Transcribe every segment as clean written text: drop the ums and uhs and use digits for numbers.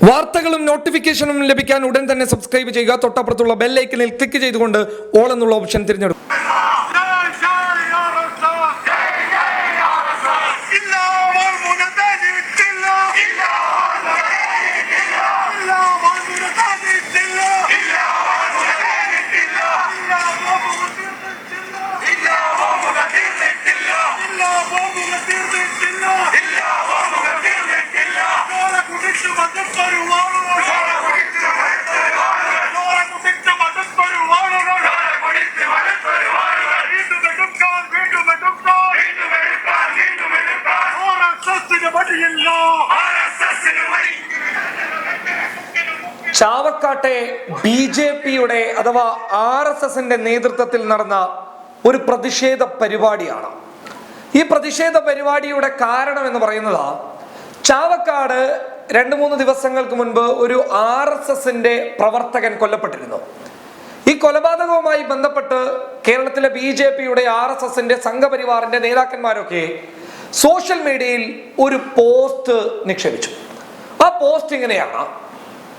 വാർത്തകളും നോട്ടിഫിക്കേഷനും ലഭിക്കാൻ ഉടൻ തന്നെ സബ്സ്ക്രൈബ് ചെയ്യുക. തൊട്ടപ്പുറത്തുള്ള ബെൽ ഐക്കണിൽ ക്ലിക്ക് ചെയ്തുകൊണ്ട് ഓൾ എന്നുള്ള ഓപ്ഷൻ തിരഞ്ഞെടുക്കും. ചാവക്കാട്ടെ BJPയുടെ അഥവാ RSSന്റെ നേതൃത്വത്തിൽ നടന്ന ഒരു പ്രതിഷേധ പരിപാടിയാണ്. ഈ പ്രതിഷേധ പരിപാടിയുടെ കാരണം എന്ന് പറയുന്നത് ചാവക്കാട് 2-3 ദിവസങ്ങൾക്ക് മുൻപ് ഒരു RSSന്റെ പ്രവർത്തകൻ കൊല്ലപ്പെട്ടിരുന്നു. ഈ കൊലപാതകവുമായി ബന്ധപ്പെട്ട് കേരളത്തിലെ BJPയുടെ RSSന്റെ സംഘപരിവാറിന്റെ നേതാക്കന്മാരൊക്കെ സോഷ്യൽ മീഡിയയിൽ ഒരു പോസ്റ്റ് നിക്ഷേപിച്ചു. ആ പോസ്റ്റ് ഇങ്ങനെയാണ്: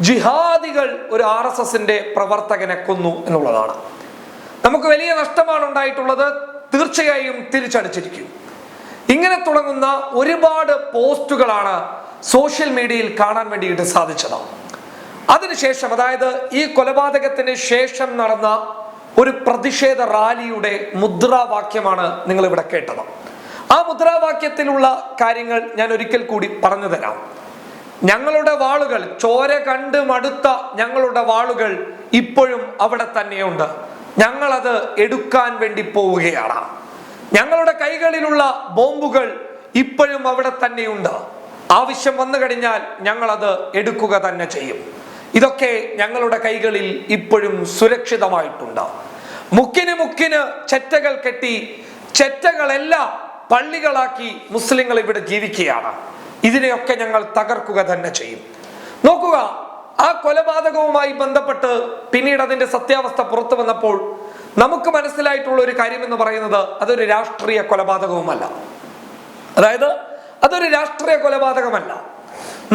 ജിഹാദികൾ ഒരു RSSന്റെ പ്രവർത്തകനെ കൊന്നു എന്നുള്ളതാണ്. നമുക്ക് വലിയ നഷ്ടമാണ് ഉണ്ടായിട്ടുള്ളത്, തീർച്ചയായും തിരിച്ചടിച്ചിരിക്കും. ഇങ്ങനെ തുടങ്ങുന്ന ഒരുപാട് പോസ്റ്റുകളാണ് സോഷ്യൽ മീഡിയയിൽ കാണാൻ വേണ്ടിയിട്ട് സാധിച്ചത്. അതിനുശേഷം, അതായത് ഈ കൊലപാതകത്തിന് ശേഷം നടന്ന ഒരു പ്രതിഷേധ റാലിയുടെ മുദ്രാവാക്യമാണ് നിങ്ങൾ ഇവിടെ കേട്ടത്. ആ മുദ്രാവാക്യത്തിലുള്ള കാര്യങ്ങൾ ഞാൻ ഒരിക്കൽ കൂടി പറഞ്ഞു തരാം. ഞങ്ങളുടെ വാളുകൾ, ചോര കണ്ട് മടുത്ത ഞങ്ങളുടെ വാളുകൾ ഇപ്പോഴും അവിടെ തന്നെയുണ്ട്. ഞങ്ങളത് എടുക്കാൻ വേണ്ടി പോവുകയാണ്. ഞങ്ങളുടെ കൈകളിലുള്ള ബോംബുകൾ ഇപ്പോഴും അവിടെ തന്നെയുണ്ട്. ആവശ്യം വന്നു കഴിഞ്ഞാൽ ഞങ്ങളത് എടുക്കുക തന്നെ ചെയ്യും. ഇതൊക്കെ ഞങ്ങളുടെ കൈകളിൽ ഇപ്പോഴും സുരക്ഷിതമായിട്ടുണ്ട്. മുക്കിന് ചെറ്റകൾ കെട്ടി ചെറ്റകളെല്ലാം പള്ളികളാക്കി മുസ്ലിങ്ങൾ ഇവിടെ ജീവിക്കുകയാണ്. ഇതിനെയൊക്കെ ഞങ്ങൾ തകർക്കുക തന്നെ ചെയ്യും. നോക്കുക, ആ കൊലപാതകവുമായി ബന്ധപ്പെട്ട് പിന്നീട് അതിന്റെ സത്യാവസ്ഥ പുറത്തു വന്നപ്പോൾ നമുക്ക് മനസ്സിലായിട്ടുള്ള ഒരു കാര്യം എന്ന് പറയുന്നത് അതൊരു രാഷ്ട്രീയ കൊലപാതകവുമല്ല. അതായത് അതൊരു രാഷ്ട്രീയ കൊലപാതകമല്ല,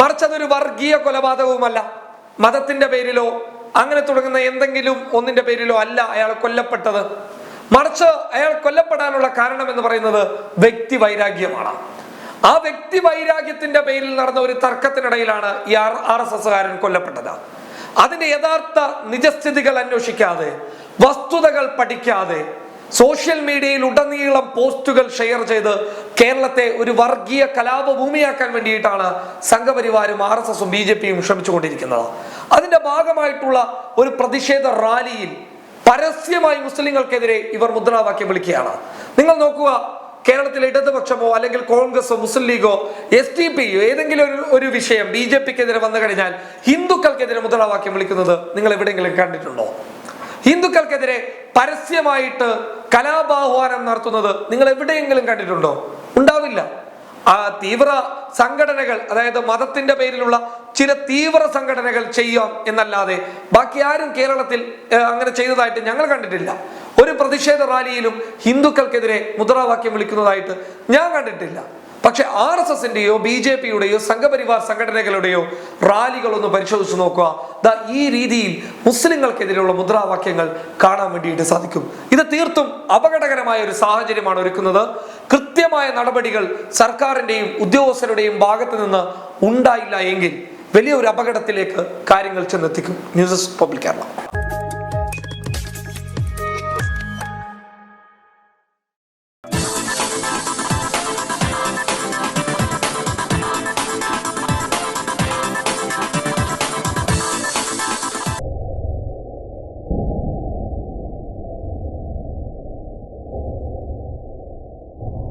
മറിച്ച് അതൊരു വർഗീയ കൊലപാതകവുമല്ല. മതത്തിന്റെ പേരിലോ അങ്ങനെ തുടങ്ങുന്ന എന്തെങ്കിലും ഒന്നിന്റെ പേരിലോ അല്ല അയാൾ കൊല്ലപ്പെട്ടത്. മറിച്ച് അയാൾ കൊല്ലപ്പെടാനുള്ള കാരണം എന്ന് പറയുന്നത് വ്യക്തി വൈരാഗ്യമാണ്. ആ വ്യക്തി വൈരാഗ്യത്തിന്റെ പേരിൽ നടന്ന ഒരു തർക്കത്തിനിടയിലാണ് ഈ RSSകാരൻ കൊല്ലപ്പെട്ടത്. അതിന്റെ യഥാർത്ഥ നിജസ്ഥിതികൾ അന്വേഷിക്കാതെ, വസ്തുതകൾ പഠിക്കാതെ, സോഷ്യൽ മീഡിയയിൽ ഉടനീളം പോസ്റ്റുകൾ ഷെയർ ചെയ്ത് കേരളത്തെ ഒരു വർഗീയ കലാപഭൂമിയാക്കാൻ വേണ്ടിയിട്ടാണ് സംഘപരിവാരും RSSും BJPയും ശ്രമിച്ചുകൊണ്ടിരിക്കുന്നത്. അതിന്റെ ഭാഗമായിട്ടുള്ള ഒരു പ്രതിഷേധ റാലിയിൽ പരസ്യമായി മുസ്ലിങ്ങൾക്കെതിരെ ഇവർ മുദ്രാവാക്യം വിളിക്കുകയാണ്. നിങ്ങൾ നോക്കുക, കേരളത്തിലെ ഇടതുപക്ഷമോ അല്ലെങ്കിൽ കോൺഗ്രസോ മുസ്ലിം ലീഗോ SDP-യോ ഏതെങ്കിലും ഒരു വിഷയം BJPക്കെതിരെ വന്നു കഴിഞ്ഞാൽ ഹിന്ദുക്കൾക്കെതിരെ മുദ്രാവാക്യം വിളിക്കുന്നത് നിങ്ങൾ എവിടെയെങ്കിലും കണ്ടിട്ടുണ്ടോ? ഹിന്ദുക്കൾക്കെതിരെ പരസ്യമായിട്ട് കലാപാഹ്വാനം നടത്തുന്നത് നിങ്ങൾ എവിടെയെങ്കിലും കണ്ടിട്ടുണ്ടോ? ഉണ്ടാവില്ല. ആ തീവ്ര സംഘടനകൾ, അതായത് മതത്തിന്റെ പേരിലുള്ള ചില തീവ്ര സംഘടനകൾ ചെയ്യാം എന്നല്ലാതെ ബാക്കി ആരും കേരളത്തിൽ അങ്ങനെ ചെയ്തതായിട്ട് ഞങ്ങൾ കണ്ടിട്ടില്ല. ഒരു പ്രതിഷേധ റാലിയിലും ഹിന്ദുക്കൾക്കെതിരെ മുദ്രാവാക്യം വിളിക്കുന്നതായിട്ട് ഞാൻ കണ്ടിട്ടില്ല. പക്ഷെ RSSന്റെയോ BJPയുടെയോ സംഘപരിവാർ സംഘടനകളുടെയോ റാലികളൊന്ന് പരിശോധിച്ച് നോക്കുക. ഈ രീതിയിൽ മുസ്ലിങ്ങൾക്കെതിരെയുള്ള മുദ്രാവാക്യങ്ങൾ കാണാൻ വേണ്ടിയിട്ട് സാധിക്കും. ഇത് തീർത്തും അപകടകരമായ ഒരു സാഹചര്യമാണ് ഒരുക്കുന്നത്. കൃത്യമായ നടപടികൾ സർക്കാരിന്റെയും ഉദ്യോഗസ്ഥരുടെയും ഭാഗത്ത് നിന്ന് ഉണ്ടായില്ല എങ്കിൽ വലിയൊരു അപകടത്തിലേക്ക് കാര്യങ്ങൾ ചെന്നെത്തിക്കും. News desk public Kerala.